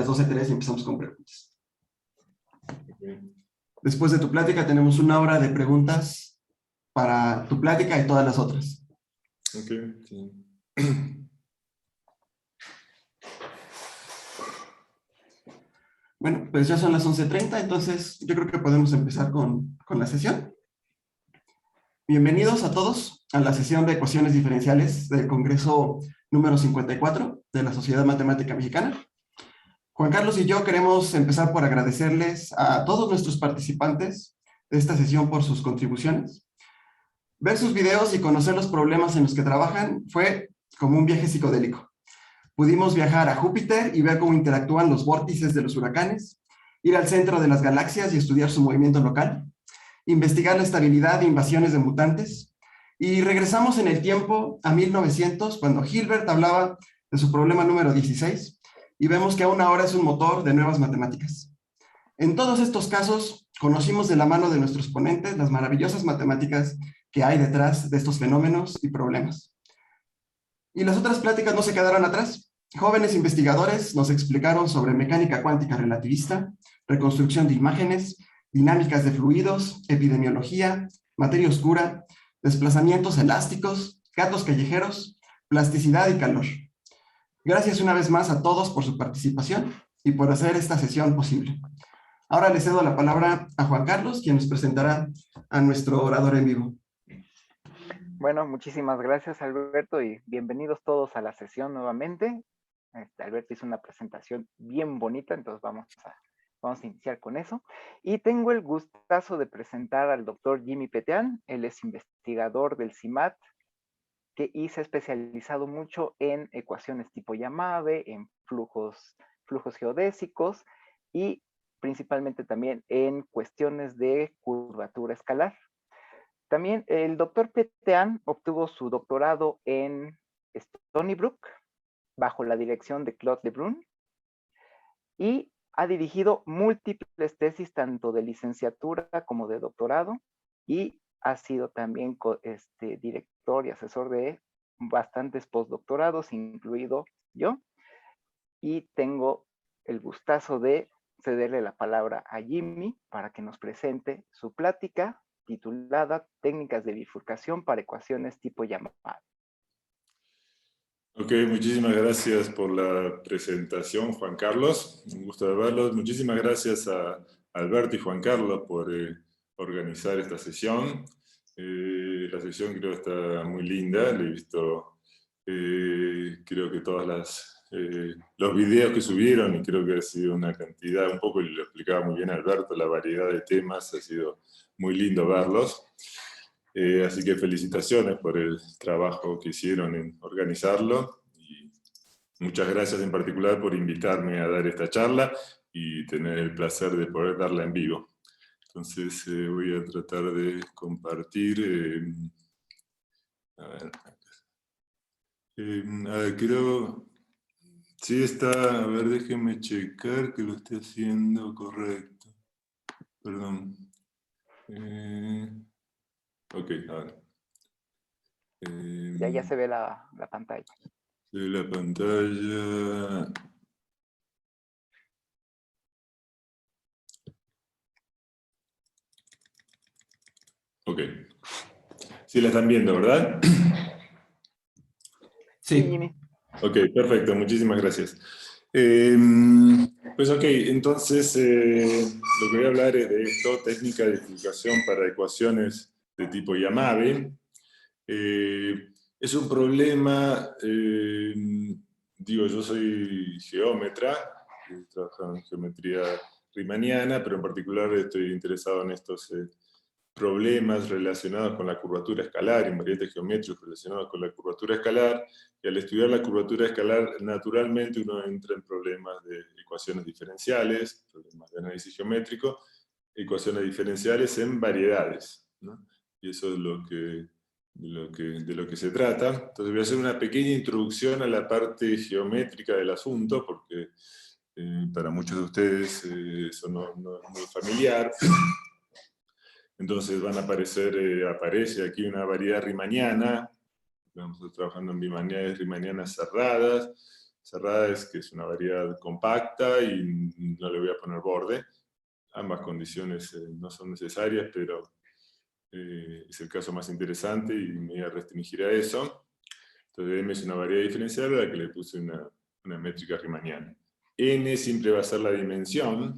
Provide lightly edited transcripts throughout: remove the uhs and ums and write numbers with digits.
12:03 y empezamos con preguntas. Okay. Después de tu plática tenemos 1 hora de preguntas para tu plática y todas las otras. Ok, sí. Bueno, pues ya son las 11:30, entonces yo creo que podemos empezar con la sesión. Bienvenidos a todos a la sesión de ecuaciones diferenciales del Congreso número 54 de la Sociedad Matemática Mexicana. Juan Carlos y yo queremos empezar por agradecerles a todos nuestros participantes de esta sesión por sus contribuciones. Ver sus videos y conocer los problemas en los que trabajan fue como un viaje psicodélico. Pudimos viajar a Júpiter y ver cómo interactúan los vórtices de los huracanes, ir al centro de las galaxias y estudiar su movimiento local, investigar la estabilidad de invasiones de mutantes, y regresamos en el tiempo a 1900, cuando Hilbert hablaba de su problema número 16, y vemos que aún ahora es un motor de nuevas matemáticas. En todos estos casos, conocimos de la mano de nuestros ponentes las maravillosas matemáticas que hay detrás de estos fenómenos y problemas. Y las otras pláticas no se quedaron atrás. Jóvenes investigadores nos explicaron sobre mecánica cuántica relativista, reconstrucción de imágenes, dinámicas de fluidos, epidemiología, materia oscura, desplazamientos elásticos, gatos callejeros, plasticidad y calor. Gracias una vez más a todos por su participación y por hacer esta sesión posible. Ahora le cedo la palabra a Juan Carlos, quien nos presentará a nuestro orador en vivo. Bueno, muchísimas gracias, Alberto, y bienvenidos todos a la sesión nuevamente. Alberto hizo una presentación bien bonita, entonces vamos a iniciar con eso. Y tengo el gustazo de presentar al doctor Jimmy Petean. Él es investigador del CIMAT y se ha especializado mucho en ecuaciones tipo Yamave, en flujos geodésicos y principalmente también en cuestiones de curvatura escalar. También el doctor Petean obtuvo su doctorado en Stony Brook bajo la dirección de Claude Lebrun y ha dirigido múltiples tesis tanto de licenciatura como de doctorado y ha sido también director y asesor de bastantes postdoctorados, incluido yo. Y tengo el gustazo de cederle la palabra a Jimmy para que nos presente su plática titulada Técnicas de bifurcación para ecuaciones tipo Yamave. Ok, muchísimas gracias por la presentación, Juan Carlos. Un gusto de verlos. Muchísimas gracias a Alberto y Juan Carlos por organizar esta sesión. La sesión creo que está muy linda. Le he visto, creo que los videos que subieron, y creo que ha sido una cantidad, un poco lo explicaba muy bien Alberto, la variedad de temas, ha sido muy lindo verlos. Así que felicitaciones por el trabajo que hicieron en organizarlo, y muchas gracias en particular por invitarme a dar esta charla y tener el placer de poder darla en vivo. Entonces voy a tratar de compartir. A ver, creo... Sí está, a ver, déjenme checar que lo esté haciendo correcto. Perdón. Ok, a ver. Ya se ve la pantalla. Se ve la pantalla. Ok. Sí la están viendo, ¿verdad? Sí. Jimmy. Ok, perfecto, muchísimas gracias. Pues ok, entonces lo que voy a hablar es de esto, técnica de bifurcación para ecuaciones de tipo Yamave. Es un problema, digo, yo soy geómetra, trabajo en geometría riemanniana, pero en particular estoy interesado en estos problemas relacionados con la curvatura escalar, invariantes geométricos relacionados con la curvatura escalar, y al estudiar la curvatura escalar, naturalmente uno entra en problemas de ecuaciones diferenciales, problemas de análisis geométrico, ecuaciones diferenciales en variedades, ¿no? Y eso es de lo que se trata. Entonces voy a hacer una pequeña introducción a la parte geométrica del asunto, porque para muchos de ustedes eso no es muy familiar. Entonces aparece aquí una variedad riemanniana. Vamos a estar trabajando en bimaneidades riemannianas cerradas. cerrada es que es una variedad compacta y no le voy a poner borde. Ambas condiciones no son necesarias, pero es el caso más interesante y me voy a restringir a eso. Entonces M es una variedad diferencial a la que le puse una métrica riemanniana. N siempre va a ser la dimensión.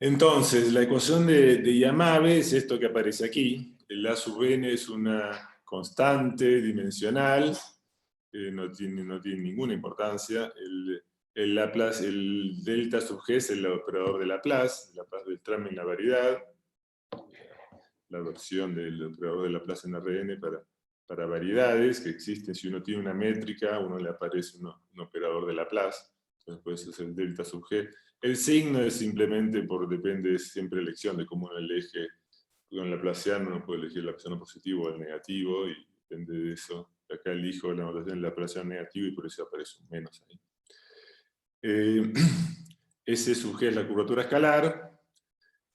Entonces, la ecuación de Yamabe es esto que aparece aquí. El A sub n es una constante dimensional, no tiene ninguna importancia. El delta sub g es el operador de Laplace Beltrán en la variedad, la versión del operador de Laplace en Rn para variedades que existen. Si uno tiene una métrica, a uno le aparece un operador de Laplace, entonces puede ser el delta sub g. El signo es simplemente depende siempre de elección de cómo uno elige. Con el laplaciano uno puede elegir el laplaciano positivo o el negativo, y depende de eso. Acá elijo la notación del laplaciano negativo y por eso aparece un menos ahí. S sub g es la curvatura escalar,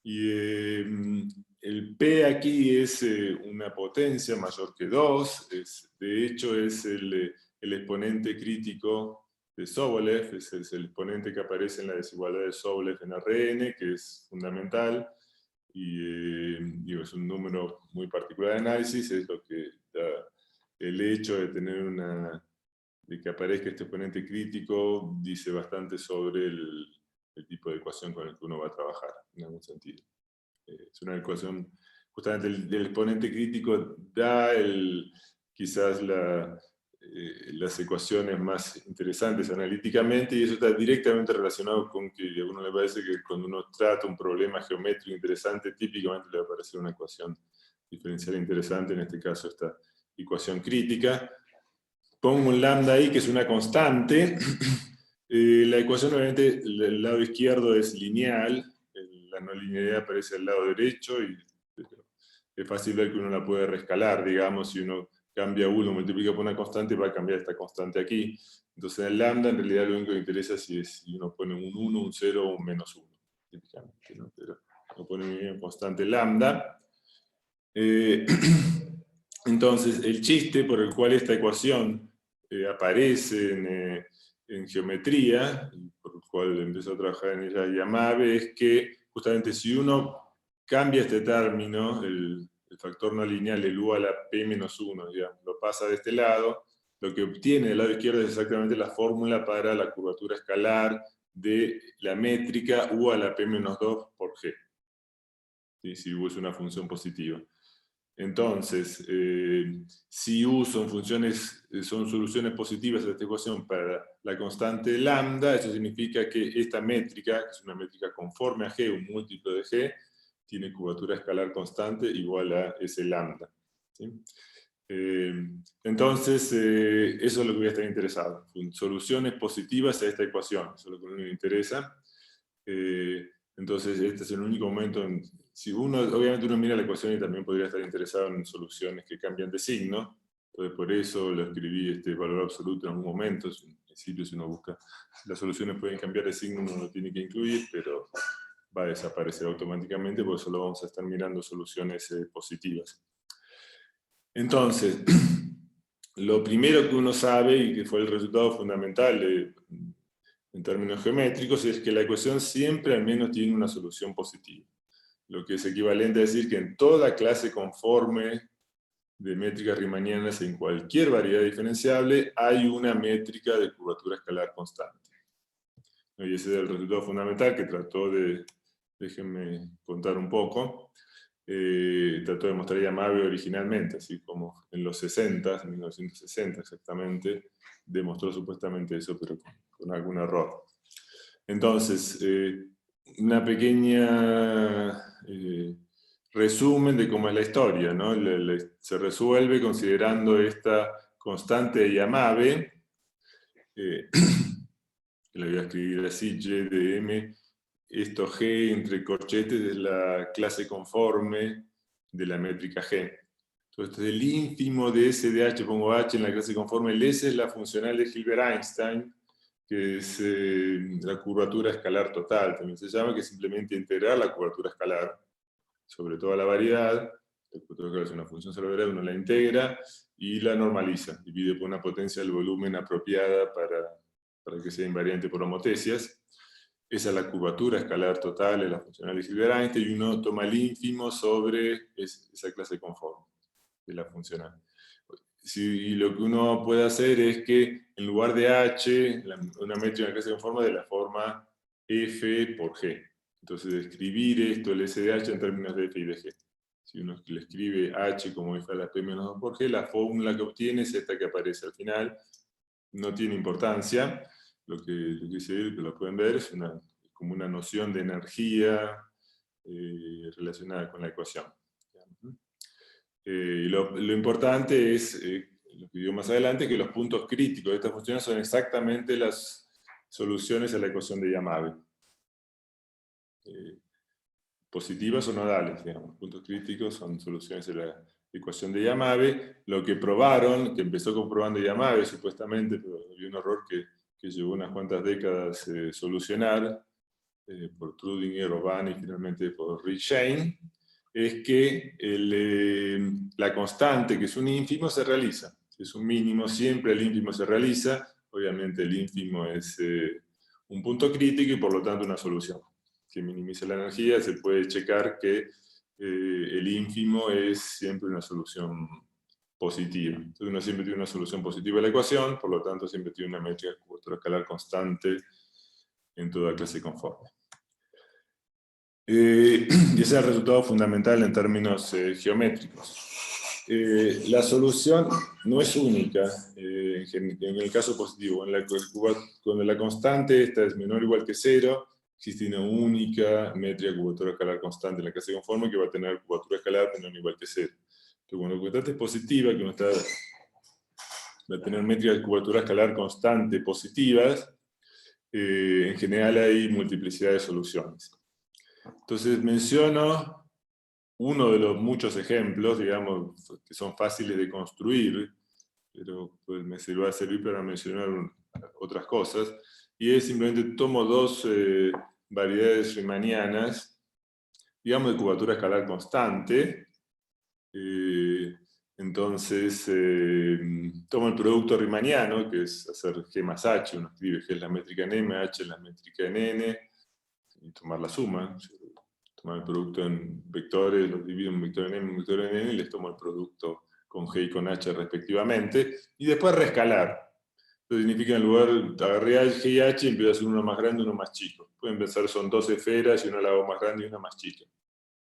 y el P aquí es una potencia mayor que 2, de hecho es el exponente crítico de Sobolev, es el exponente que aparece en la desigualdad de Sobolev en Rn, que es fundamental, y es un número muy particular de análisis, es lo que da el hecho de tener de que aparezca este exponente crítico, dice bastante sobre el tipo de ecuación con el que uno va a trabajar, en algún sentido. Es una ecuación, justamente el exponente crítico da quizás las ecuaciones más interesantes analíticamente, y eso está directamente relacionado con que a uno le parece que cuando uno trata un problema geométrico interesante, típicamente le va a aparecer una ecuación diferencial interesante, en este caso esta ecuación crítica. Pongo un lambda ahí, que es una constante. La ecuación, obviamente, el lado izquierdo es lineal, la no linealidad aparece al lado derecho, y es fácil ver que uno la puede rescalar, digamos, si uno cambia 1, multiplica por una constante, va a cambiar esta constante aquí. Entonces en el lambda, en realidad, lo único que interesa es si uno pone un 1, un 0 o un menos 1, típicamente, ¿no? Pero uno pone una constante lambda. Entonces, el chiste por el cual esta ecuación aparece en geometría, y por el cual empezó a trabajar en ella Yamabe, es que justamente si uno cambia este término, el factor no lineal, el u a la p menos 1, digamos, lo pasa de este lado, lo que obtiene del lado izquierdo es exactamente la fórmula para la curvatura escalar de la métrica u a la p menos 2 por g, ¿sí? Si u es una función positiva. Entonces, si U son soluciones positivas a esta ecuación para la constante lambda, eso significa que esta métrica, que es una métrica conforme a G, un múltiplo de G, tiene curvatura escalar constante igual a ese lambda, ¿sí? Entonces, eso es lo que voy a estar interesado. Soluciones positivas a esta ecuación, eso es lo que a mí me interesa. Entonces, este es el único momento si obviamente uno mira la ecuación y también podría estar interesado en soluciones que cambian de signo. Entonces, por eso lo escribí este valor absoluto en algún momento. En principio, si uno busca, las soluciones pueden cambiar de signo, uno lo tiene que incluir, pero va a desaparecer automáticamente porque solo vamos a estar mirando soluciones positivas. Entonces, lo primero que uno sabe, y que fue el resultado fundamental en términos geométricos, es que la ecuación siempre al menos tiene una solución positiva. Lo que es equivalente a decir que en toda clase conforme de métricas riemannianas en cualquier variedad diferenciable hay una métrica de curvatura escalar constante. Y ese es el resultado fundamental que trató de, déjenme contar un poco, trató de mostrar Yamabe originalmente, así como en los 60, en 1960 exactamente, demostró supuestamente eso, pero con algún error. Entonces, una pequeña resumen de cómo es la historia, ¿no? Se resuelve considerando esta constante de Yamabe, que la voy a escribir así, y de m, esto g entre corchetes es la clase conforme de la métrica g. Entonces, el ínfimo de S de h, pongo h en la clase conforme, el S es la funcional de Hilbert-Einstein, que es la curvatura escalar total, también se llama, que es simplemente integrar la curvatura escalar sobre toda la variedad. La curvatura escalar es una función sobre la variedad, uno la integra y la normaliza, divide por una potencia del volumen apropiada para para que sea invariante por homotesias. Esa es la curvatura escalar total de la funcional de Hilbert-Einstein, y uno toma el ínfimo sobre esa clase conforme de la funcional. Y lo que uno puede hacer es que en lugar de h, una métrica de clase conforme de la forma f por g. Entonces, escribir esto, el S de h, en términos de f y de g. Si uno le escribe h como f a la p menos 2 por g, la fórmula que obtiene es esta que aparece al final. No tiene importancia. Lo que dice él, que lo pueden ver, es como una noción de energía relacionada con la ecuación. Lo importante es, lo que digo más adelante, que los puntos críticos de estas funciones son exactamente las soluciones a la ecuación de Yamabe. Positivas o nodales, digamos. Puntos críticos son soluciones a la ecuación de Yamabe. Lo que probaron, que empezó comprobando Yamabe supuestamente, pero había un error que llevó unas cuantas décadas solucionar, por Trudinger, Oban y finalmente por Rich-Shane, es que la constante, que es un ínfimo, se realiza. Si es un mínimo, siempre el ínfimo se realiza. Obviamente el ínfimo es un punto crítico y por lo tanto una solución que minimiza la energía. Se puede checar que el ínfimo es siempre una solución positiva. Entonces uno siempre tiene una solución positiva a la ecuación, por lo tanto siempre tiene una métrica de curvatura escalar constante en toda clase conforme. Y ese es el resultado fundamental en términos geométricos. La solución no es única en el caso positivo. Cuando la constante esta es menor o igual que 0, existe una única métrica de curvatura escalar constante en la clase conforme que va a tener curvatura escalar menor o igual que 0. Entonces, cuando la constante es positiva, que uno va a tener métricas de curvatura escalar constante positivas, en general hay multiplicidad de soluciones. Entonces menciono uno de los muchos ejemplos, digamos, que son fáciles de construir, pero pues me va a servir para mencionar otras cosas, y es simplemente tomo dos variedades riemannianas, digamos de curvatura escalar constante, entonces tomo el producto riemanniano, que es hacer G más H, uno escribe G es la métrica en M, H es la métrica en N, y tomar la suma. Tomar el producto en vectores, los divido en vector en M, un vector en N, y les tomo el producto con G y con H respectivamente, y después reescalar. Eso significa, en lugar, agarré G y H y empiezo a hacer uno más grande y uno más chico. Pueden pensar, son dos esferas, y una la hago más grande y una más chica.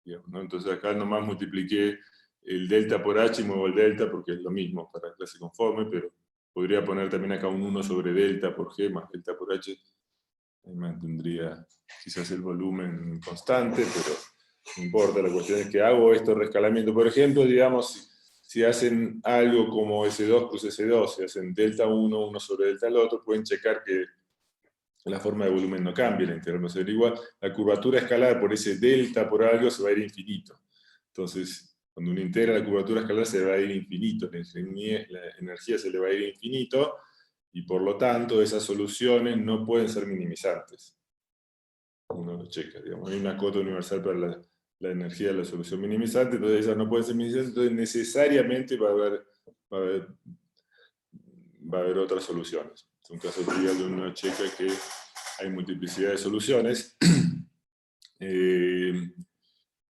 Digamos, ¿no? Entonces acá nomás multipliqué el delta por H y muevo el delta, porque es lo mismo para clase conforme, pero podría poner también acá un 1 sobre delta por G más delta por H. Ahí mantendría quizás el volumen constante, pero no importa, la cuestión es que hago esto reescalamiento. Por ejemplo, digamos, si hacen algo como S2 plus S2, si hacen delta 1, 1 sobre delta el otro, pueden checar que la forma de volumen no cambia, la integral va a ser igual. La curvatura escalar por ese delta por algo se va a ir infinito. Entonces, cuando uno integra la curvatura escalar se va a ir infinito, la energía se le va a ir infinito, y por lo tanto esas soluciones no pueden ser minimizantes. Uno lo checa, digamos, hay una cota universal para la energía de la solución minimizante, entonces esas no pueden ser minimizantes, entonces necesariamente va a haber otras soluciones. Es un caso trivial donde uno checa que hay multiplicidad de soluciones.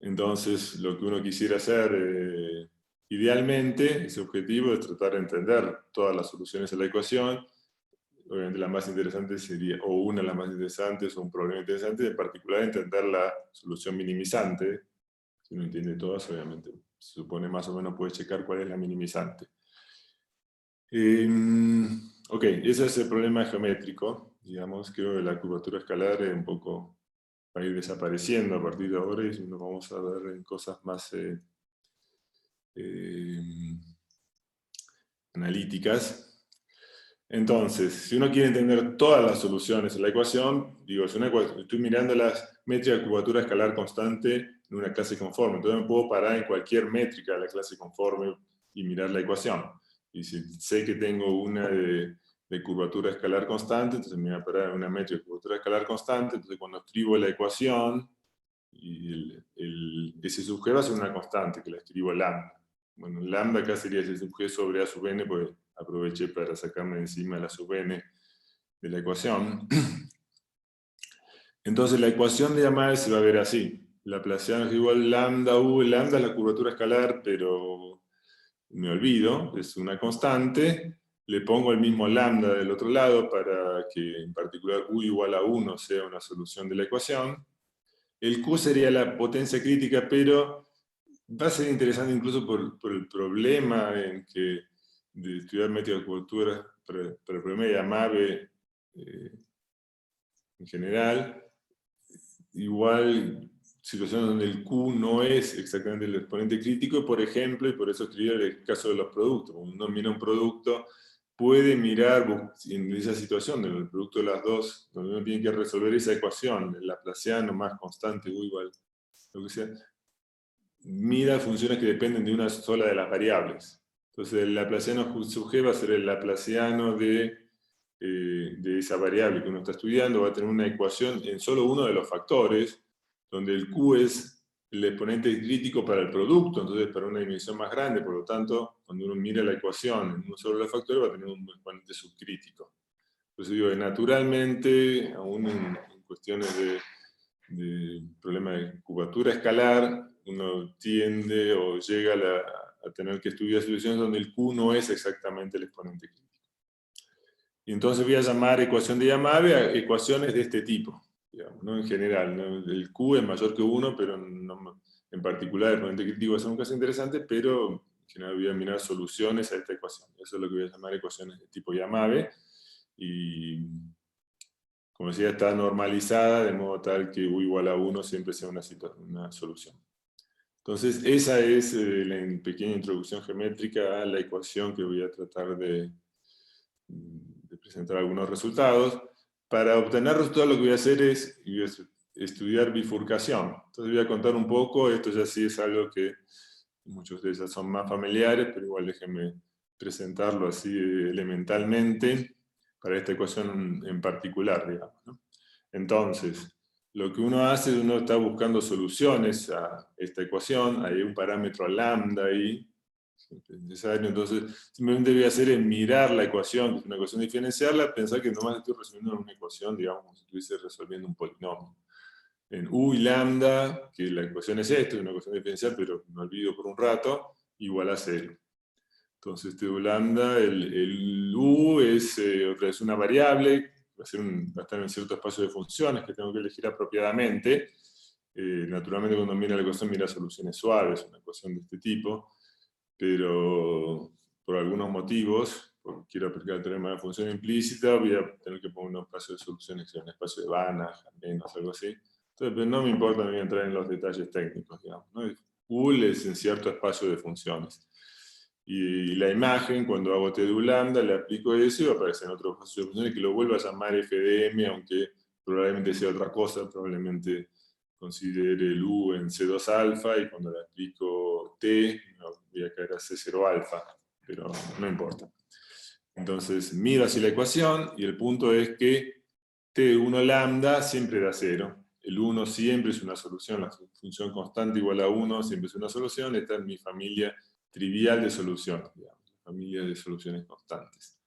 Entonces, lo que uno quisiera hacer, idealmente, ese objetivo es tratar de entender todas las soluciones a la ecuación. Obviamente la más interesante sería, o una de las más interesantes, o un problema interesante, en particular entender la solución minimizante. Si uno entiende todas, obviamente, se supone más o menos puede checar cuál es la minimizante. Ok, ese es el problema geométrico. Digamos, creo que la curvatura escalar un poco va a ir desapareciendo a partir de ahora, y nos vamos a ver en cosas más analíticas. Entonces, si uno quiere entender todas las soluciones a la ecuación, digo, estoy mirando las métricas de curvatura escalar constante en una clase conforme, entonces me puedo parar en cualquier métrica de la clase conforme y mirar la ecuación. Y si sé que tengo una de curvatura escalar constante, entonces me voy a parar en una métrica de curvatura escalar constante, entonces cuando escribo la ecuación, y ese sub G va a ser una constante, que la escribo lambda. Bueno, lambda acá sería ese sub G sobre A sub n, pues aproveché para sacarme de encima la sub n de la ecuación. Entonces la ecuación de Yamabe se va a ver así. Laplaciano es igual lambda u, lambda es la curvatura escalar, pero me olvido, es una constante. Le pongo el mismo lambda del otro lado para que en particular u igual a 1 sea una solución de la ecuación. El Q sería la potencia crítica, pero va a ser interesante incluso por el problema de estudiar métodos de cobertura para el problema de Yamabe en general. Igual, situaciones donde el Q no es exactamente el exponente crítico, por ejemplo, y por eso escribí el caso de los productos. Cuando uno mira un producto, puede mirar en esa situación, en el producto de las dos, donde uno tiene que resolver esa ecuación, el laplaciano más constante, U igual, lo que sea, mira funciones que dependen de una sola de las variables. Entonces el laplaciano sub G va a ser el laplaciano de esa variable que uno está estudiando, va a tener una ecuación en solo uno de los factores, donde el Q es el exponente crítico para el producto, entonces para una dimensión más grande, por lo tanto, cuando uno mira la ecuación en uno solo de los factores, va a tener un exponente subcrítico. Entonces digo, naturalmente, aún en cuestiones de problema de curvatura escalar, uno tiende o llega a tener que estudiar soluciones donde el Q no es exactamente el exponente crítico. Y entonces voy a llamar ecuación de Yamabe a ecuaciones de este tipo, digamos, ¿no? En general, ¿no? El Q es mayor que 1, pero no, en particular el exponente crítico va a ser un caso interesante, pero en general voy a mirar soluciones a esta ecuación. Eso es lo que voy a llamar ecuaciones de tipo Yamabe. Y como decía, está normalizada de modo tal que U igual a 1 siempre sea una solución. Entonces, esa es la pequeña introducción geométrica a la ecuación que voy a tratar de presentar algunos resultados. Para obtener resultados lo que voy a hacer es estudiar bifurcación. Entonces voy a contar un poco, esto ya sí es algo que muchos de ellos son más familiares, pero igual déjenme presentarlo así elementalmente para esta ecuación en particular, digamos, ¿no? Entonces, lo que uno hace, uno está buscando soluciones a esta ecuación, hay un parámetro lambda ahí, necesario, entonces simplemente voy a hacer es mirar la ecuación, que es una ecuación diferencial, pensar que nomás estoy resolviendo una ecuación, digamos, como si estuviese resolviendo un polinomio. En U y lambda, que la ecuación es esta, es una ecuación diferencial, pero me olvido por un rato, igual a 0. Entonces este U lambda, el U es otra vez una variable, va a estar en cierto espacio de funciones que tengo que elegir apropiadamente. Naturalmente cuando mira la ecuación mira soluciones suaves, una ecuación de este tipo, pero por algunos motivos, porque quiero aplicar el teorema de función implícita, voy a tener que poner un espacio de soluciones que sea un espacio de Banach, al menos algo así. Entonces, pero no me importa, no voy a entrar en los detalles técnicos, digamos, ¿no? UL es en cierto espacio de funciones. Y la imagen, cuando hago T de U lambda, le aplico eso y va a aparecer en otro espacio de funciones que lo vuelvo a llamar FDM, aunque probablemente sea otra cosa, probablemente considere el U en C2 alfa y cuando le aplico T, voy a caer a C0 alfa, pero no importa. Entonces miro así la ecuación y el punto es que T1 lambda siempre da 0. El 1 siempre es una solución, la función constante igual a 1 siempre es una solución. Esta es mi familia trivial de soluciones, digamos, familia de soluciones constantes.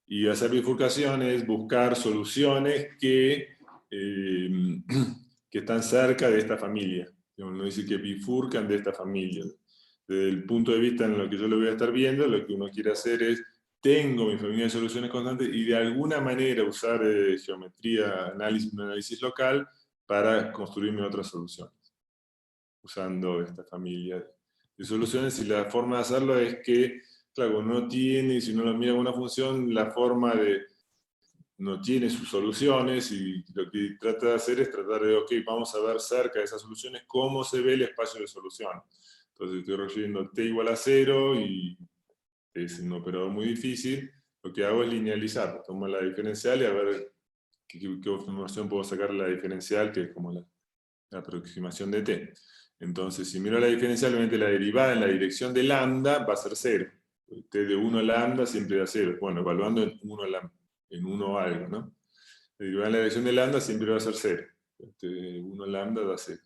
Y hacer bifurcación es buscar soluciones que están cerca de esta familia. Uno dice que bifurcan de esta familia. Desde el punto de vista en lo que yo lo voy a estar viendo, lo que uno quiere hacer es, tengo mi familia de soluciones constantes y de alguna manera usar geometría, un análisis local para construirme otras soluciones, usando esta familia de soluciones. Y la forma de hacerlo es que, claro, uno tiene, si uno lo mira como una función, la forma de no tiene sus soluciones y lo que trata de hacer es tratar de, ok, vamos a ver cerca de esas soluciones cómo se ve el espacio de solución. Entonces estoy resolviendo t igual a 0 y es un operador muy difícil. Lo que hago es linealizar, tomo la diferencial y a ver qué información puedo sacar de la diferencial, que es como la aproximación de t. Entonces, si miro la diferencial, obviamente la derivada en la dirección de lambda va a ser 0. T de 1 lambda siempre da 0. Bueno, evaluando en 1 lambda. En 1 algo, ¿no? La derivada en la dirección de lambda siempre va a ser 0. Este 1 lambda da 0.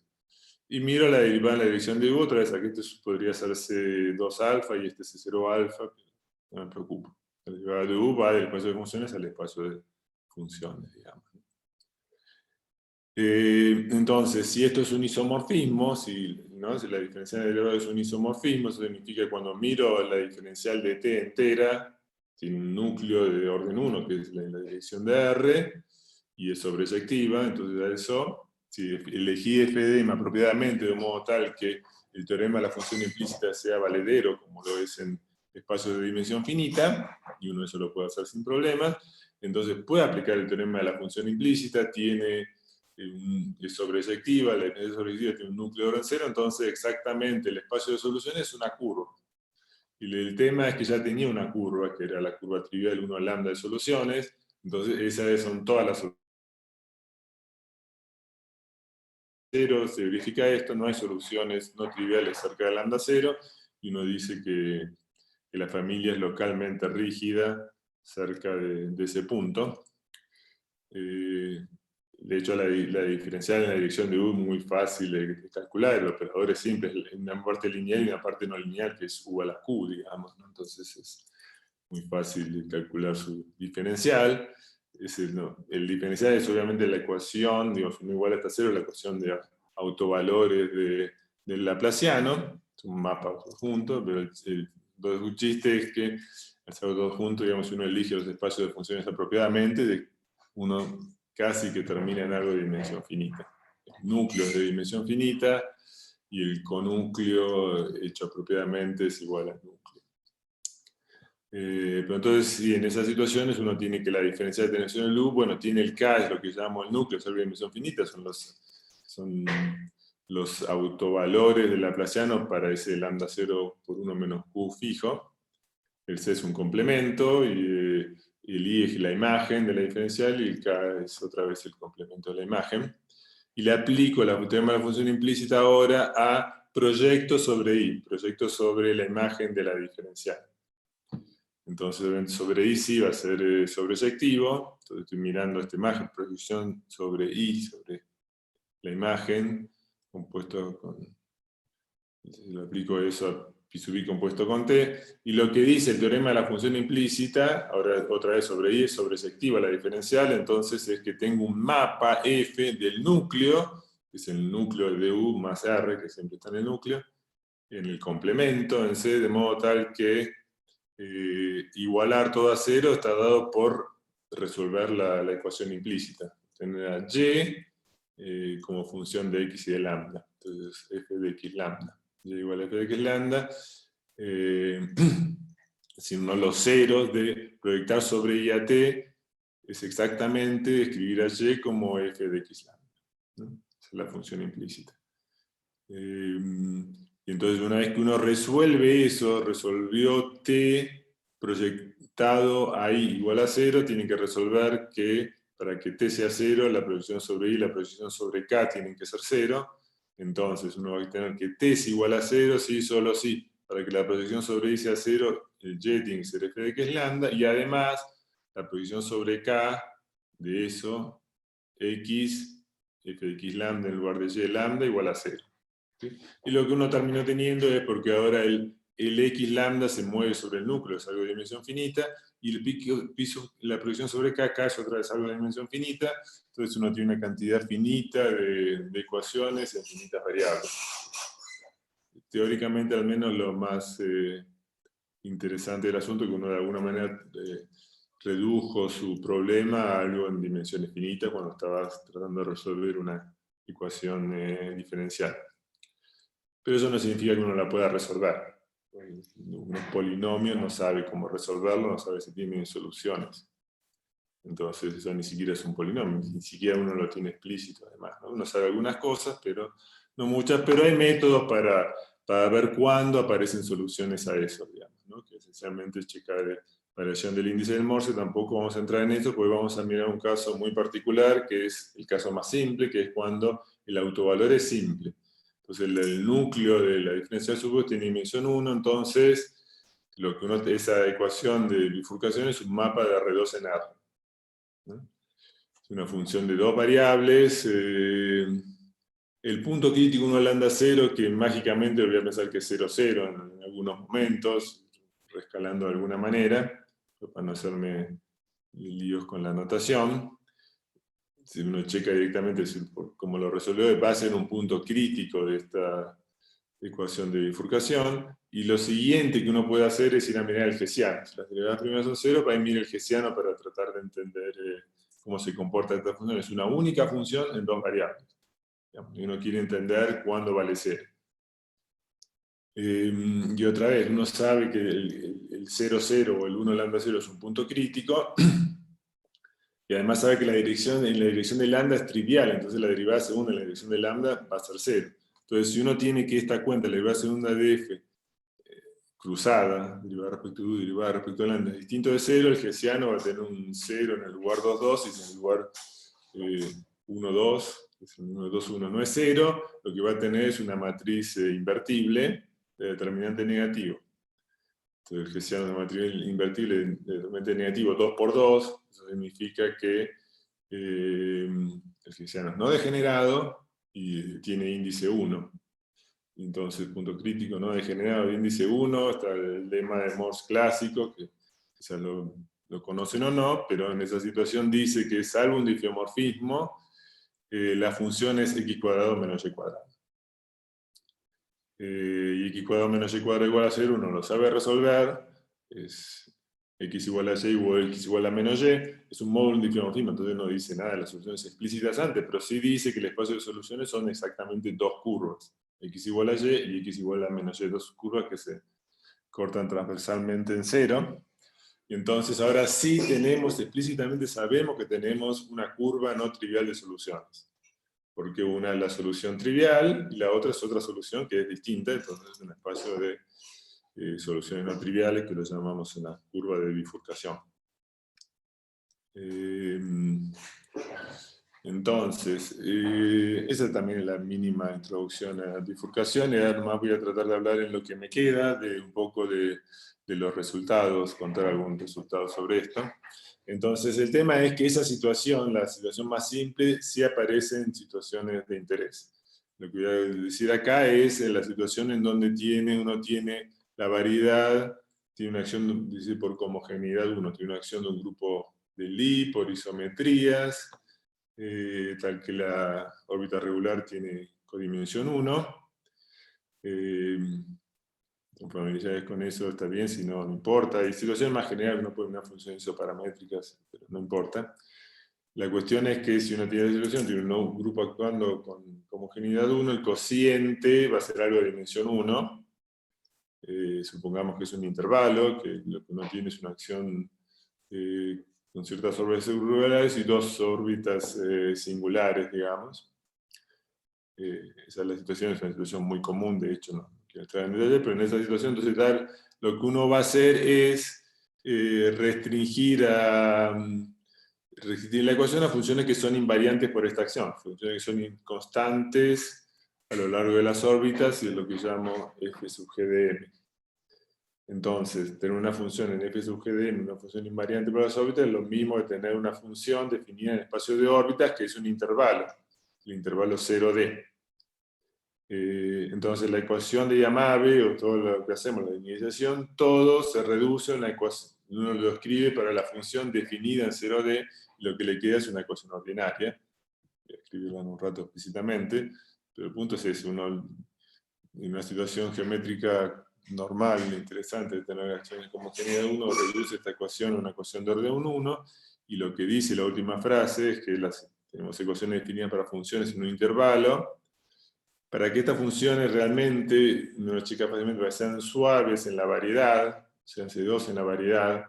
Y miro la derivada en la dirección de U, otra vez aquí esto podría ser C2 alfa y este C0 alfa, no me preocupo. La derivada de U va del espacio de funciones al espacio de funciones, digamos. Entonces, si esto es un isomorfismo, ¿no? Si la diferencial de derivado es un isomorfismo, eso significa que cuando miro la diferencial de t entera, tiene un núcleo de orden 1, que es la dirección de R, y es sobreyectiva. Entonces a eso, si elegí f de m apropiadamente de modo tal que el teorema de la función implícita sea valedero, como lo es en espacios de dimensión finita, y uno eso lo puede hacer sin problemas, entonces puede aplicar el teorema de la función implícita, es sobreyectiva, la diferencia sobreyectiva tiene un núcleo de orden 0, entonces exactamente el espacio de solución es una curva. Y el tema es que ya tenía una curva, que era la curva trivial 1 lambda de soluciones, entonces esas son todas las soluciones. Se verifica esto, no hay soluciones no triviales cerca de lambda 0, y uno dice que la familia es localmente rígida cerca de ese punto. De hecho, la diferencial en la dirección de U es muy fácil de calcular, el operador es simple, es una parte lineal y una parte no lineal, que es U a la Q, digamos, ¿no? Entonces es muy fácil calcular su diferencial. El diferencial es obviamente la ecuación, digamos, 1 igual hasta 0, la ecuación de autovalores del laplaciano, es un mapa junto, pero el chiste es que al ser todo junto, digamos, si uno elige los espacios de funciones apropiadamente, uno casi que termina en algo de dimensión finita. Núcleos de dimensión finita, y el conúcleo hecho apropiadamente es igual al núcleo. Pero entonces, si en esas situaciones uno tiene que la diferencia de tensión en loop, bueno, tiene el K, es lo que llamamos el núcleo, es algo de dimensión finita, son los autovalores del laplaciano para ese lambda 0 por 1 menos Q fijo. El C es un complemento, y el I es la imagen de la diferencial, y el K es otra vez el complemento de la imagen. Y le aplico el teorema de la función implícita ahora a proyecto sobre I, proyecto sobre la imagen de la diferencial. Entonces, sobre I sí va a ser sobreyectivo. Entonces estoy mirando esta imagen, proyección sobre I, sobre la imagen, compuesto con... Entonces, lo aplico eso a Pi sub I compuesto con T. Y lo que dice el teorema de la función implícita, ahora otra vez sobre I, es sobreyectiva la diferencial, entonces es que tengo un mapa F del núcleo, que es el núcleo de U más R, que siempre está en el núcleo, en el complemento, en C, de modo tal que igualar todo a 0 está dado por resolver la ecuación implícita. Tener a Y como función de x y de lambda. Entonces, f de x lambda. Y igual a f de x lambda. Si no, los ceros de proyectar sobre I a t es exactamente escribir a y como f de x lambda, ¿no? Esa es la función implícita. Y entonces, una vez que uno resuelve eso, resolvió t proyectado a I igual a 0, tiene que resolver que para que t sea 0, la proyección sobre I y la proyección sobre k tienen que ser 0. Entonces uno va a tener que t es igual a 0, sí, solo sí. Para que la proyección sobre I sea 0, el y tiene que ser f de x lambda, y además la proyección sobre k de eso, x, f de x lambda en lugar de y lambda igual a 0. ¿Sí? Y lo que uno terminó teniendo es porque ahora el x lambda se mueve sobre el núcleo, es algo de dimensión finita, y la proyección sobre k es otra vez algo de dimensión finita, entonces uno tiene una cantidad finita de ecuaciones en finitas variables. Teóricamente, al menos, lo más interesante del asunto es que uno de alguna manera redujo su problema a algo en dimensiones finitas cuando estaba tratando de resolver una ecuación diferencial. Pero eso no significa que uno la pueda resolver. Un polinomio no sabe cómo resolverlo, no sabe si tiene soluciones. Entonces eso ni siquiera es un polinomio, ni siquiera uno lo tiene explícito además, ¿no? Uno sabe algunas cosas, pero no muchas, pero hay métodos para ver cuándo aparecen soluciones a eso, digamos, ¿no? Que esencialmente es checar variación del índice del Morse. Tampoco vamos a entrar en eso, porque vamos a mirar un caso muy particular, que es el caso más simple, que es cuando el autovalor es simple. Entonces el núcleo de la diferencial sub tiene dimensión 1, entonces esa ecuación de bifurcación es un mapa de R2 en R, ¿no? Es una función de dos variables. El punto crítico 1 lambda 0, que mágicamente voy a pensar que es 0, 0 en algunos momentos, rescalando de alguna manera, para no hacerme líos con la notación. Si uno checa directamente cómo lo resolvió, va a ser un punto crítico de esta ecuación de bifurcación, y lo siguiente que uno puede hacer es ir a mirar el hessiano. Si las derivadas primeras son 0, para ir a mirar el hessiano para tratar de entender cómo se comporta esta función. Es una única función en dos variables. Y uno quiere entender cuándo vale 0. Y otra vez, uno sabe que el 0, 0 o el 1 lambda 0 es un punto crítico, y además sabe que en la dirección de lambda es trivial, entonces la derivada segunda en la dirección de lambda va a ser 0. Entonces, si uno tiene que esta cuenta, la derivada segunda de f, cruzada, derivada respecto a u, derivada respecto a lambda, es distinto de 0, el hessiano va a tener un 0 en el lugar 2, 2, y en el lugar 1, 2, 1, 2, 1 no es 0, lo que va a tener es una matriz invertible de determinante negativo. Entonces el hessiano es una matriz invertible de determinante negativo 2 por 2, eso significa que el hessiano es no degenerado y tiene índice 1. Entonces, punto crítico no degenerado de índice 1, está el lema de Morse clásico, que quizás lo conocen o no, pero en esa situación dice que salvo un diffeomorfismo, la función es x cuadrado menos y cuadrado. Y x cuadrado menos y cuadrado igual a 0, uno lo sabe resolver, es x igual a y o x igual a menos y, es un módulo de diffeomorfismo, entonces no dice nada de las soluciones explícitas antes, pero sí dice que el espacio de soluciones son exactamente dos curvas, x igual a y x igual a menos y, dos curvas que se cortan transversalmente en 0. Y entonces ahora sí explícitamente sabemos que tenemos una curva no trivial de soluciones. Porque una es la solución trivial y la otra es otra solución que es distinta, entonces es un espacio de soluciones no triviales que lo llamamos una curva de bifurcación. Entonces, esa también es la mínima introducción a la bifurcación, y ahora más voy a tratar de hablar en lo que me queda, de un poco de los resultados, contar algún resultado sobre esto. Entonces, el tema es que esa situación, la situación más simple, sí aparece en situaciones de interés. Lo que voy a decir acá es en la situación en donde uno tiene la variedad, tiene una acción, dice por homogeneidad, uno tiene una acción de un grupo de Lie por isometrías, tal que la órbita regular tiene codimensión 1. Familiaridades con eso está bien, si no, no importa. Y situación más general, uno puede una función isoparamétricas, pero no importa. La cuestión es que si uno tiene la situación, tiene un grupo actuando con homogeneidad 1, el cociente va a ser algo de dimensión 1. Supongamos que es un intervalo, que lo que uno tiene es una acción con ciertas órbitas regulares y dos órbitas singulares, digamos. Esa es la situación, es una situación muy común, de hecho, no quiero entrar en detalle, pero en esa situación, entonces, lo que uno va a hacer es restringir la ecuación a funciones que son invariantes por esta acción, funciones que son constantes a lo largo de las órbitas, y es lo que llamo f sub g de m. Entonces, tener una función en f sub g de m, una función invariante por las órbitas, es lo mismo que tener una función definida en espacio de órbitas, que es un intervalo, el intervalo 0D. Entonces, la ecuación de Yamabe, o todo lo que hacemos, la linealización, todo se reduce a una ecuación, uno lo escribe para la función definida en 0D, y lo que le queda es una ecuación ordinaria. Voy a escribirla en un rato explícitamente, pero el punto es eso, uno, en una situación geométrica normal, interesante, de tener acciones como homogeneidad 1, reduce esta ecuación a una ecuación de orden 1, y lo que dice la última frase es que tenemos ecuaciones definidas para funciones en un intervalo. Para que estas funciones realmente, uno checa fácilmente, sean suaves en la variedad, sean C2 en la variedad,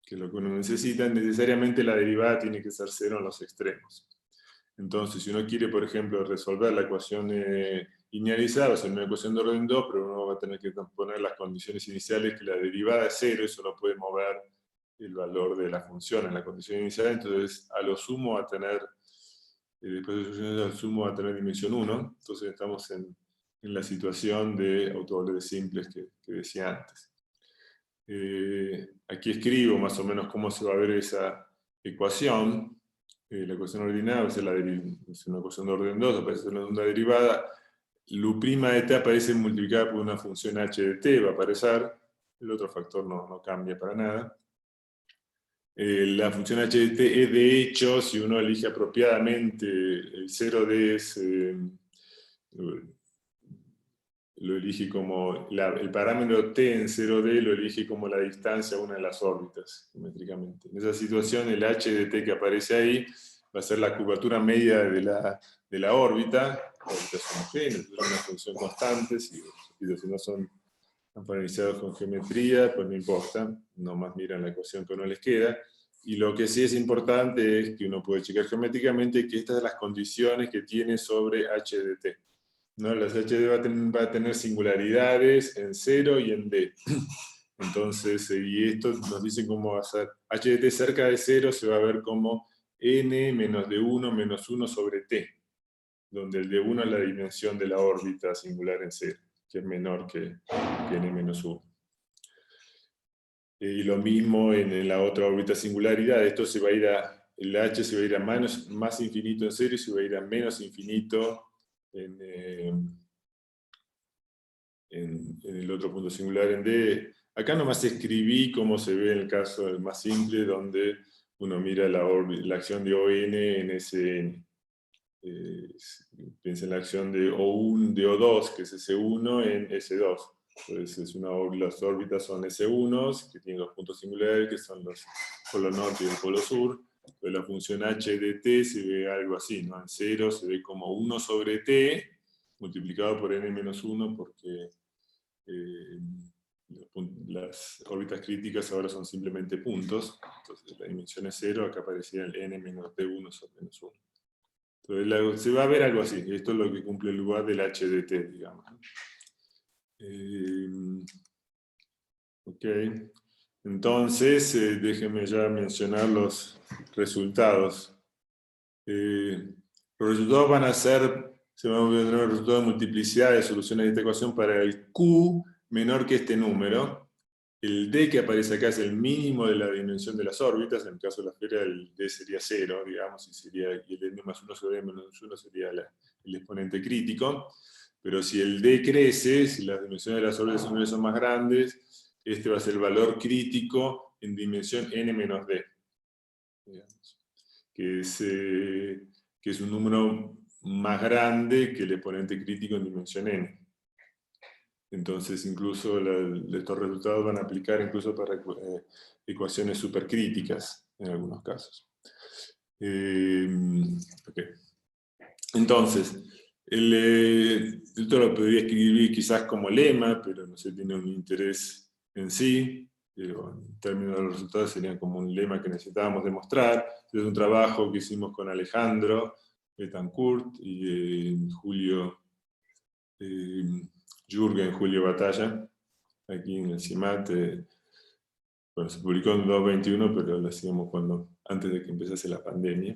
que es lo que uno necesita, necesariamente la derivada tiene que ser 0 en los extremos. Entonces, si uno quiere, por ejemplo, resolver la ecuación linealizada, va a ser una ecuación de orden 2, pero uno va a tener que poner las condiciones iniciales, que la derivada es 0, eso no puede mover el valor de la función en la condición inicial, entonces a lo sumo va a tener, después de soluciones al sumo va a tener dimensión 1, entonces estamos en la situación de autovalores simples que decía antes. Aquí escribo más o menos cómo se va a ver esa ecuación. La ecuación ordinaria es una ecuación de orden 2, aparece una derivada. L'U' de t aparece multiplicada por una función h de t, va a aparecer. El otro factor no cambia para nada. La función HDT es, de hecho, si uno elige apropiadamente el 0D, lo elige como, el parámetro t en 0D lo elige como la distancia a una de las órbitas, geométricamente. En esa situación, el HDT que aparece ahí va a ser la curvatura media de la órbita. Órbitas homogéneas, es una función constante. Si no son parametrizados con geometría, pues no importa, nomás miran la ecuación que no les queda. Y lo que sí es importante es que uno puede checar geométricamente que estas son las condiciones que tiene sobre HDT. ¿No? Las HD va a tener singularidades en 0 y en D. Entonces, y esto nos dice cómo va a ser. HDT cerca de 0 se va a ver como n menos D1 menos 1 sobre T, donde el D1 es la dimensión de la órbita singular en 0, que es menor que n menos 1. Y lo mismo en la otra órbita singularidad. Esto se va a ir el H se va a ir a más infinito en 0 y se va a ir a menos infinito en el otro punto singular en D. Acá nomás escribí cómo se ve en el caso más simple, donde uno mira la acción de ON en SN. Piensa en la acción de O1, de O2, que es S1 en S2. Entonces las órbitas son S1, que tienen los puntos singulares, que son los polo norte y el polo sur. Entonces la función h de t se ve algo así, ¿no? En 0 se ve como 1 sobre t, multiplicado por n-1, porque las órbitas críticas ahora son simplemente puntos. Entonces la dimensión es 0, acá aparecía el n-d1 sobre -1. Entonces se va a ver algo así. Esto es lo que cumple el lugar del HDT, digamos. Ok. Entonces, déjenme ya mencionar los resultados. Los resultados van a ser, se van a obtener el resultado de multiplicidad de soluciones de esta ecuación para el Q menor que este número. El D que aparece acá es el mínimo de la dimensión de las órbitas. En el caso de la esfera, el D sería 0, digamos, y el n más 1 sobre n menos 1 sería el exponente crítico. Pero si el D crece, si las dimensiones de las órbitas son más grandes, este va a ser el valor crítico en dimensión n menos D, digamos, que es un número más grande que el exponente crítico en dimensión n. Entonces, incluso estos resultados van a aplicar incluso para ecuaciones supercríticas en algunos casos. Okay. Entonces, esto lo podría escribir quizás como lema, pero no se tiene un interés en sí. Pero en términos de los resultados sería como un lema que necesitábamos demostrar. Es un trabajo que hicimos con Alejandro Betancourt y Julio Jürgen, Julio Batalla, aquí en el CIMAT. Bueno, se publicó en 2021, pero lo hacíamos antes de que empezase la pandemia.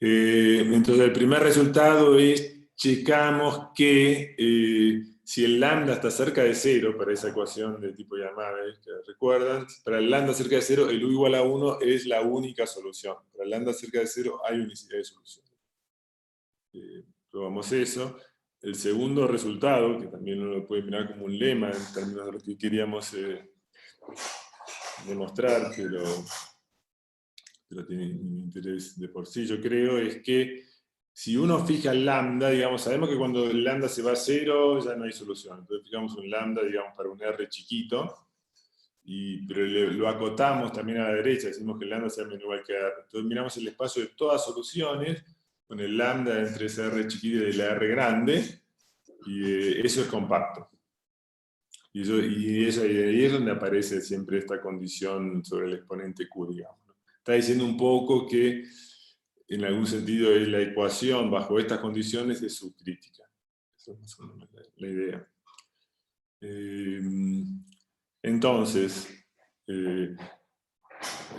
Entonces el primer resultado es, checamos que si el lambda está cerca de 0, para esa ecuación de tipo Yamabe, que recuerdan, para el lambda cerca de 0, el u igual a 1 es la única solución. Para el lambda cerca de 0 hay unicidad de solución. Probamos eso. El segundo resultado, que también uno lo puede mirar como un lema en términos de lo que queríamos demostrar, pero tiene un interés de por sí, yo creo, es que si uno fija el lambda, digamos, sabemos que cuando el lambda se va a 0 ya no hay solución. Entonces fijamos un lambda, digamos, para un R chiquito, pero lo acotamos también a la derecha, decimos que el lambda sea menos igual que R. Entonces miramos el espacio de todas soluciones, con el lambda entre ese R chiquito y la R grande, y eso es compacto. Y ahí es donde aparece siempre esta condición sobre el exponente Q, digamos. Está diciendo un poco que, en algún sentido, la ecuación bajo estas condiciones es subcrítica. Esa es más o menos la idea. Entonces,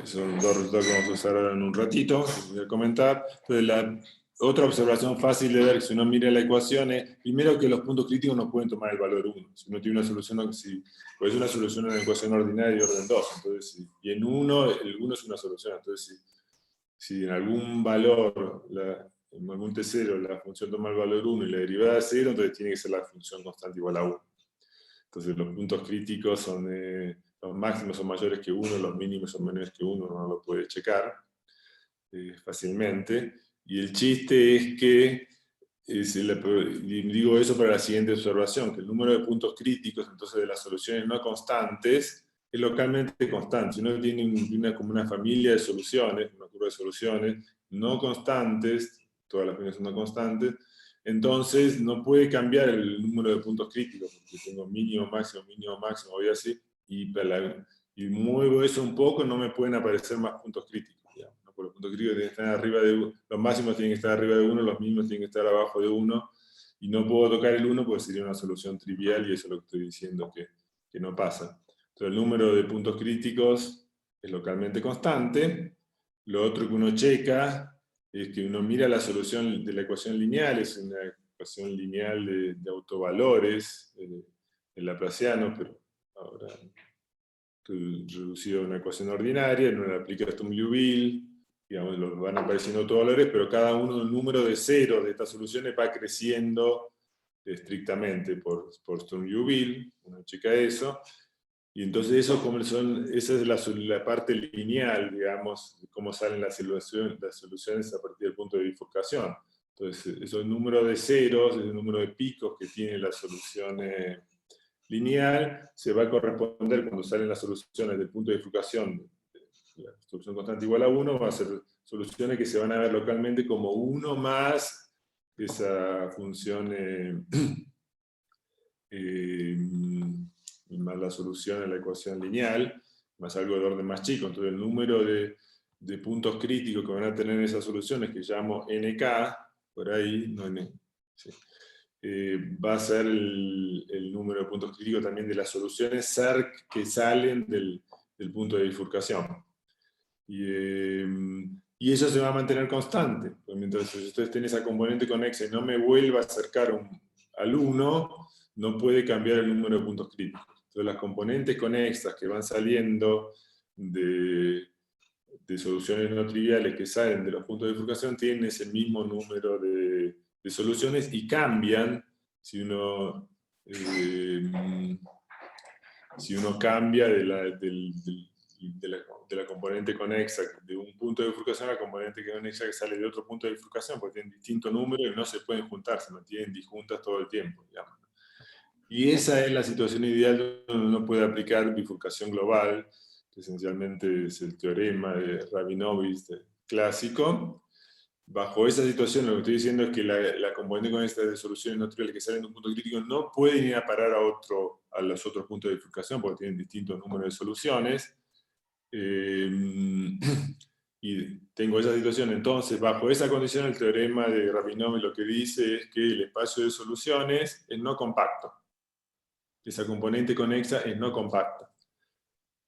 son dos resultados que vamos a usar ahora en un ratito, que voy a comentar. Entonces, la otra observación fácil de ver que si uno mira la ecuación es, primero, que los puntos críticos no pueden tomar el valor 1. Si uno tiene una solución, pues es una solución en una ecuación ordinaria de orden 2. Entonces, y en 1, el 1 es una solución. Entonces, si en algún valor, en algún T0, la función toma el valor 1 y la derivada es 0, entonces tiene que ser la función constante igual a 1. Entonces los puntos críticos son los máximos son mayores que 1, los mínimos son menores que 1, uno lo puede checar fácilmente. Y el chiste es que, digo eso para la siguiente observación, que el número de puntos críticos, entonces de las soluciones no constantes, es localmente constante. Si uno tiene como una familia de soluciones, una curva de soluciones no constantes, todas las familias son no constantes, entonces no puede cambiar el número de puntos críticos, porque tengo mínimo, máximo, voy así, y muevo eso un poco, no me pueden aparecer más puntos críticos. Digamos, ¿no? Porque los puntos críticos tienen que estar arriba de 1, los máximos tienen que estar arriba de 1, los mínimos tienen que estar abajo de 1, y no puedo tocar el 1 porque sería una solución trivial, y eso es lo que estoy diciendo que no pasa. Entonces el número de puntos críticos es localmente constante. Lo otro que uno checa es que uno mira la solución de la ecuación lineal, es una ecuación lineal de autovalores, el laplaciano, pero ahora reducido a una ecuación ordinaria, no le aplica Sturm-Liouville, digamos, van apareciendo autovalores, pero cada uno del número de ceros de estas soluciones va creciendo estrictamente por Sturm-Liouville, uno checa eso, y entonces eso esa es la parte lineal, digamos, de cómo salen las soluciones a partir del punto de bifurcación. Entonces, esos números de ceros, el número de picos que tiene la solución lineal, se va a corresponder cuando salen las soluciones del punto de bifurcación, la solución constante igual a 1, va a ser soluciones que se van a ver localmente como 1 más esa función más la solución a la ecuación lineal, más algo de orden más chico. Entonces el número de puntos críticos que van a tener esas soluciones, que llamo NK, por ahí, no N, sí, va a ser el número de puntos críticos también de las soluciones CERC que salen del punto de bifurcación. Y eso se va a mantener constante. Pues mientras ustedes tienen esa componente conexa y no me vuelva a acercar al 1, no puede cambiar el número de puntos críticos. Entonces las componentes conexas que van saliendo de soluciones no triviales que salen de los puntos de bifurcación tienen ese mismo número de soluciones y cambian si uno cambia de la componente conexa de un punto de bifurcación a la componente conexa que sale de otro punto de bifurcación, porque tienen distintos números y no se pueden juntar, se mantienen disjuntas todo el tiempo, digamos. Y esa es la situación ideal donde uno puede aplicar bifurcación global, que esencialmente es el teorema de Rabinovich clásico. Bajo esa situación, lo que estoy diciendo es que la componente conexa de soluciones no triviales que salen de un punto crítico no pueden ir a parar a los otros puntos de bifurcación porque tienen distintos números de soluciones. Y tengo esa situación. Entonces, bajo esa condición, el teorema de Rabinovich lo que dice es que el espacio de soluciones es no compacto. Esa componente conexa es no compacta.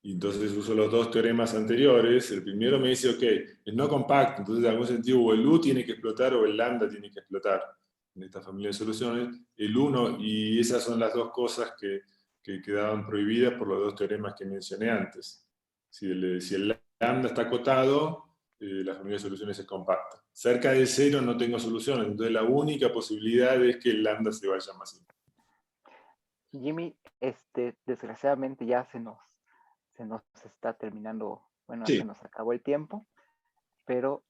Y entonces uso los dos teoremas anteriores. El primero me dice, ok, es no compacto, entonces en algún sentido o el U tiene que explotar o el lambda tiene que explotar en esta familia de soluciones. El 1, y esas son las dos cosas que quedaban prohibidas por los dos teoremas que mencioné antes. Si el lambda está acotado, la familia de soluciones es compacta. Cerca del 0 no tengo soluciones, entonces la única posibilidad es que el lambda se vaya más simple. Jimmy, desgraciadamente ya se nos está terminando, bueno, Sí. se nos acabó el tiempo, pero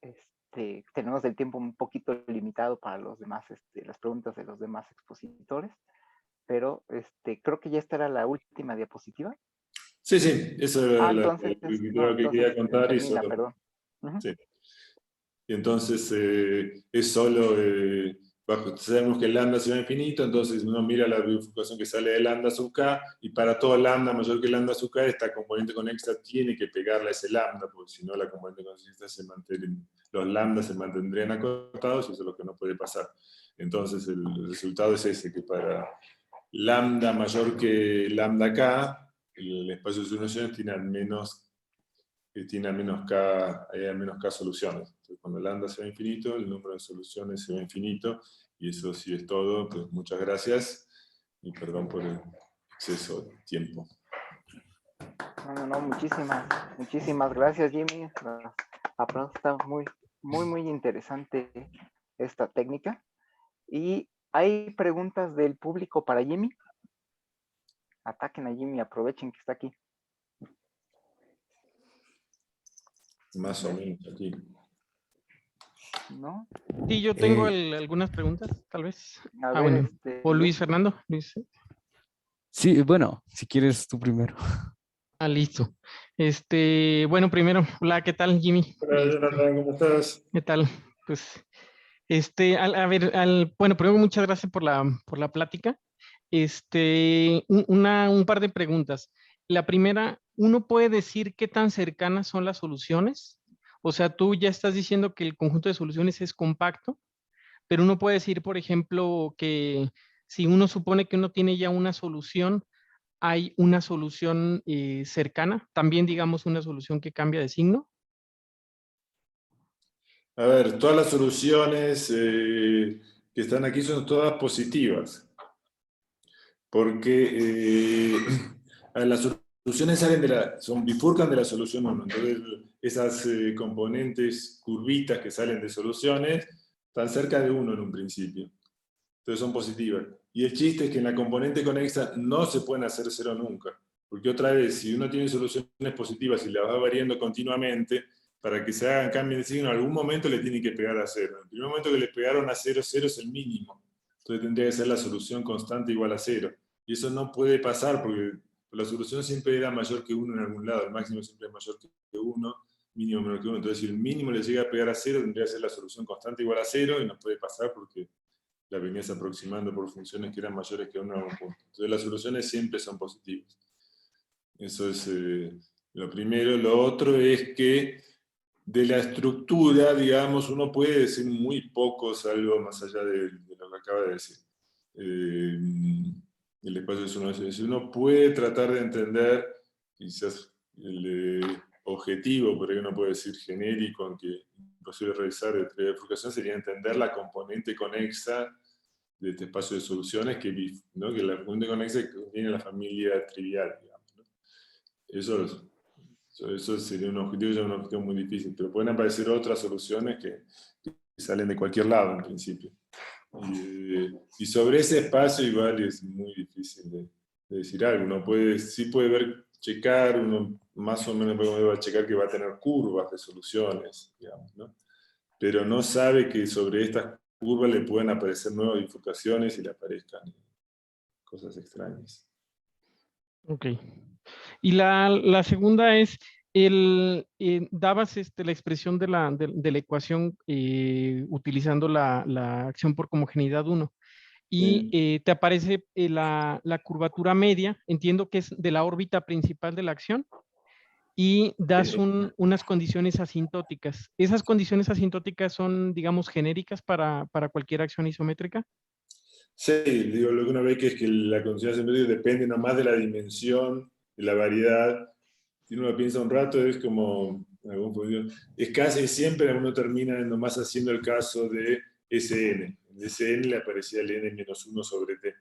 tenemos el tiempo un poquito limitado para los demás, las preguntas de los demás expositores, pero creo que ya esta era la última diapositiva. Sí, eso era lo que quería contar. Termina, perdón. Sí. Y entonces es solo, sabemos que el lambda se va infinito, entonces uno mira la bifurcación que sale de lambda sub k, y para todo lambda mayor que lambda sub k, esta componente conexa tiene que pegarle a ese lambda, porque si no la componente conexa los lambdas se mantendrían acotados, y eso es lo que no puede pasar. Entonces el resultado es ese, que para lambda mayor que lambda k, el espacio de soluciones tiene al menos K soluciones. Entonces, cuando el lambda se va infinito, el número de soluciones se va infinito, y eso sí es todo. Pues muchas gracias, y perdón por el exceso de tiempo. No, muchísimas gracias, Jimmy. Está muy interesante esta técnica. ¿Y hay preguntas del público para Jimmy? Ataquen a Jimmy, aprovechen que está aquí. más o menos aquí. ¿No? Sí, yo tengo Eh, algunas preguntas, tal vez. A ver, Bueno. O Luis Fernando. Luis. sí, bueno, si quieres tú primero. Listo. Bueno, primero, hola, ¿qué tal, Jimmy? Hola, Jonathan, ¿cómo estás? ¿Qué tal? Pues, a ver, bueno, primero muchas gracias por la plática. Un par de preguntas. La primera, ¿uno puede decir qué tan cercanas son las soluciones? O sea, tú ya estás diciendo que el conjunto de soluciones es compacto, pero uno puede decir, por ejemplo, que si uno supone que uno tiene ya una solución, hay una solución cercana, también digamos una solución que cambia de signo. A ver, todas las soluciones que están aquí son todas positivas, porque las soluciones bifurcan de la solución 1. Entonces, esas componentes curvitas que salen de soluciones están cerca de 1 en un principio. Entonces son positivas. Y el chiste es que en la componente conexa no se pueden hacer 0 nunca. Porque otra vez, si uno tiene soluciones positivas y las va variando continuamente, para que se hagan cambios de signo, en algún momento le tiene que pegar a 0. En el primer momento que le pegaron a 0, 0 es el mínimo. Entonces tendría que ser la solución constante igual a 0. Y eso no puede pasar porque la solución siempre era mayor que 1 en algún lado. El máximo siempre es mayor que 1, mínimo menor que 1. Entonces si el mínimo le llega a pegar a 0, tendría que ser la solución constante igual a 0 y no puede pasar porque la venías aproximando por funciones que eran mayores que 1 a un punto. Entonces las soluciones siempre son positivas. Eso es lo primero. Lo otro es que de la estructura, digamos, uno puede decir muy poco, algo más allá de lo que acaba de decir. El espacio es uno. Uno puede tratar de entender, quizás el objetivo, por ahí uno puede decir genérico, aunque imposible realizar de teoría de bifurcación, sería entender la componente conexa de este espacio de soluciones, ¿no? Que la componente conexa contiene la familia trivial, digamos, ¿no? Eso sería un objetivo, ya un objetivo muy difícil, pero pueden aparecer otras soluciones que salen de cualquier lado en principio. Y sobre ese espacio igual es muy difícil de decir algo. Uno sí puede checar, uno más o menos puede checar que va a tener curvas de soluciones, digamos, ¿no? Pero no sabe que sobre estas curvas le pueden aparecer nuevas bifurcaciones y le aparezcan cosas extrañas. Ok. Y la segunda es, dabas la expresión de la ecuación utilizando la acción por homogeneidad 1 y te aparece la curvatura media, entiendo que es de la órbita principal de la acción, y das unas condiciones asintóticas. ¿Esas condiciones asintóticas son, digamos, genéricas para cualquier acción isométrica? Sí, digo, lo que uno ve que es que la condición asintótica depende nomás de la dimensión, de la variedad. Si uno lo piensa un rato, es como, es casi siempre uno termina nomás haciendo el caso de Sn. En Sn le aparecía el n-1 sobre t.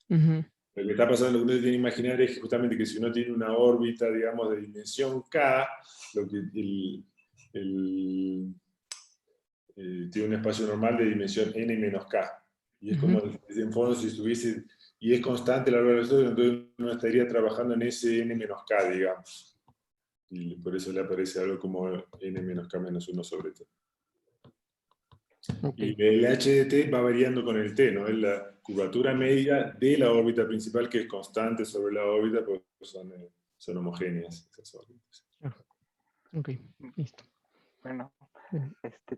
Lo que está pasando, lo que uno tiene que imaginar es justamente que si uno tiene una órbita, digamos, de dimensión k, lo que tiene un espacio normal de dimensión n menos k. Y es como, en fondo, si estuviese, y es constante la largo del estudio, entonces uno estaría trabajando en ese n menos k, digamos. Y por eso le aparece algo como n menos k menos 1 sobre t. Okay. Y el h de t va variando con el t, ¿no? Es la curvatura media de la órbita principal, que es constante sobre la órbita, porque son homogéneas esas órbitas. Ok, listo. Bueno,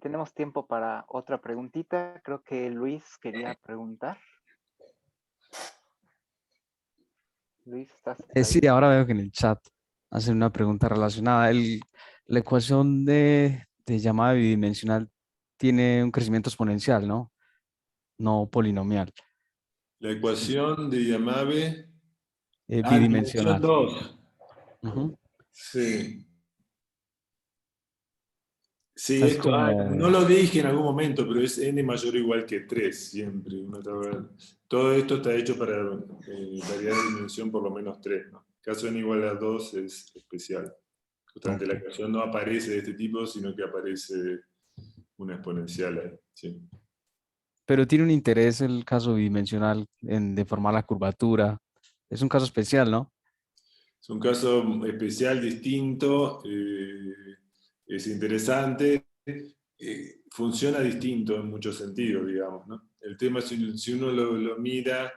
tenemos tiempo para otra preguntita. Creo que Luis quería preguntar. Luis, ¿estás ahí? Sí, ahora veo que en el chat hacen una pregunta relacionada. La ecuación de llamada bidimensional tiene un crecimiento exponencial, ¿no? No polinomial. La ecuación de Yamabe... dimensión Bidimensional. 2. Ujú. Sí. Sí, Es no como... lo dije en algún momento, pero es n mayor o igual que 3 siempre. Todo esto está hecho para variar de dimensión por lo menos 3, ¿no? Caso n igual a 2 es especial. Justamente la Ok. ecuación no aparece de este tipo, sino que aparece una exponencial ahí. Sí. Pero tiene un interés el caso bidimensional en deformar la curvatura. Es un caso especial, ¿no? Es un caso especial, distinto. es interesante, funciona distinto en muchos sentidos, digamos, ¿no? El tema es si uno lo mira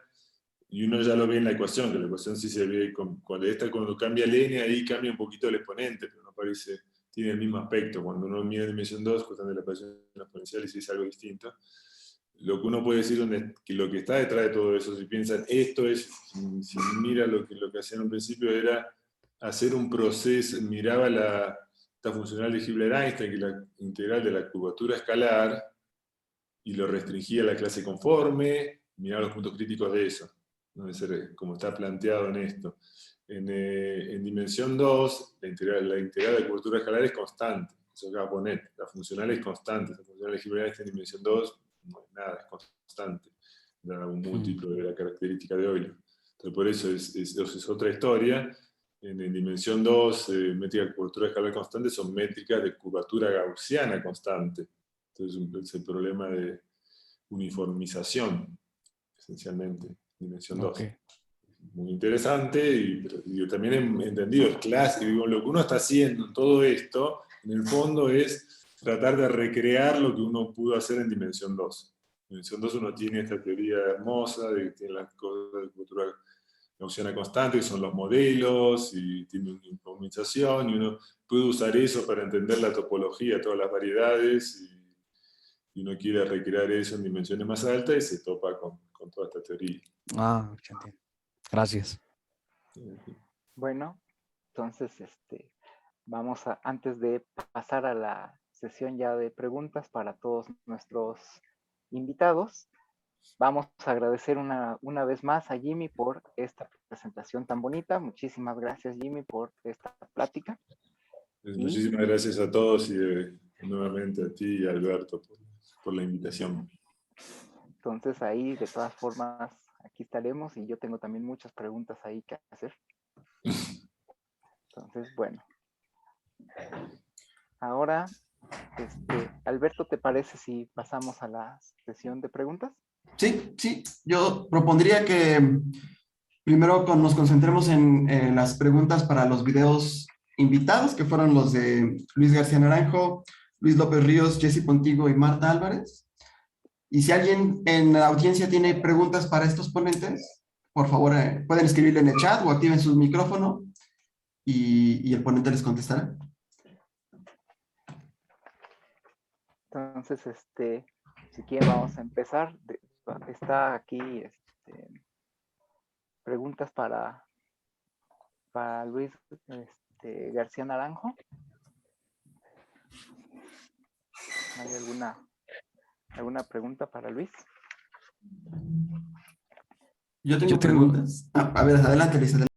y uno ya lo ve en la ecuación, que la ecuación sí se ve, cuando cambia el n, ahí cambia un poquito el exponente, pero no parece, tiene el mismo aspecto. Cuando uno mira en dimensión 2, justamente la ecuación exponencial, y si es algo distinto. Lo que uno puede decir que lo que está detrás de todo eso, si piensan, esto es, si mira lo que hacían en un principio era hacer un proceso, miraba esta funcional de Hibbeler-Einstein, que es la integral de la curvatura escalar, y lo restringía a la clase conforme, miraba los puntos críticos de eso, ¿no? Debe ser como está planteado en esto. En dimensión 2, la integral de la curvatura escalar es constante, eso que va a poner, la funcional es constante, la funcional de Hibbeler-Einstein en dimensión 2 no es nada, es constante, da un múltiplo de la característica de Euler. Entonces por eso es otra historia. En dimensión 2, métricas de curvatura escalar constante son métricas de curvatura gaussiana constante. Entonces es el problema de uniformización, esencialmente, dimensión 2. Ok. Muy interesante, pero también he entendido, es clásico, digo, lo que uno está haciendo en todo esto, en el fondo es tratar de recrear lo que uno pudo hacer en dimensión 2. En dimensión 2 uno tiene esta teoría hermosa de que tiene las cosas de curvatura gaussiana constante, que son los modelos, y tiene una uniformización, y uno puede usar eso para entender la topología de todas las variedades, y uno quiere recrear eso en dimensiones más altas y se topa con toda esta teoría. Ah, ya entiendo. Gracias. Bueno, entonces vamos a, antes de pasar a la sesión ya de preguntas para todos nuestros invitados, vamos a agradecer una vez más a Jimmy por esta presentación tan bonita. Muchísimas gracias, Jimmy, por esta plática. Muchísimas gracias a todos y nuevamente a ti y a Alberto por la invitación. Entonces ahí, de todas formas, aquí estaremos y yo tengo también muchas preguntas ahí que hacer. Entonces, bueno. Ahora, Alberto, ¿te parece si pasamos a la sesión de preguntas? Sí, sí. Yo propondría que primero nos concentremos en las preguntas para los videos invitados, que fueron los de Luis García Naranjo, Luis López Ríos, Jessy Pontigo y Marta Álvarez. Y si alguien en la audiencia tiene preguntas para estos ponentes, por favor, pueden escribirle en el chat o activen su micrófono y el ponente les contestará. Entonces, si quieren vamos a empezar. Está aquí preguntas para Luis García Naranjo. ¿Hay alguna pregunta para Luis? Yo tengo Yo tengo- preguntas. A ver, adelante, Luis. Adelante.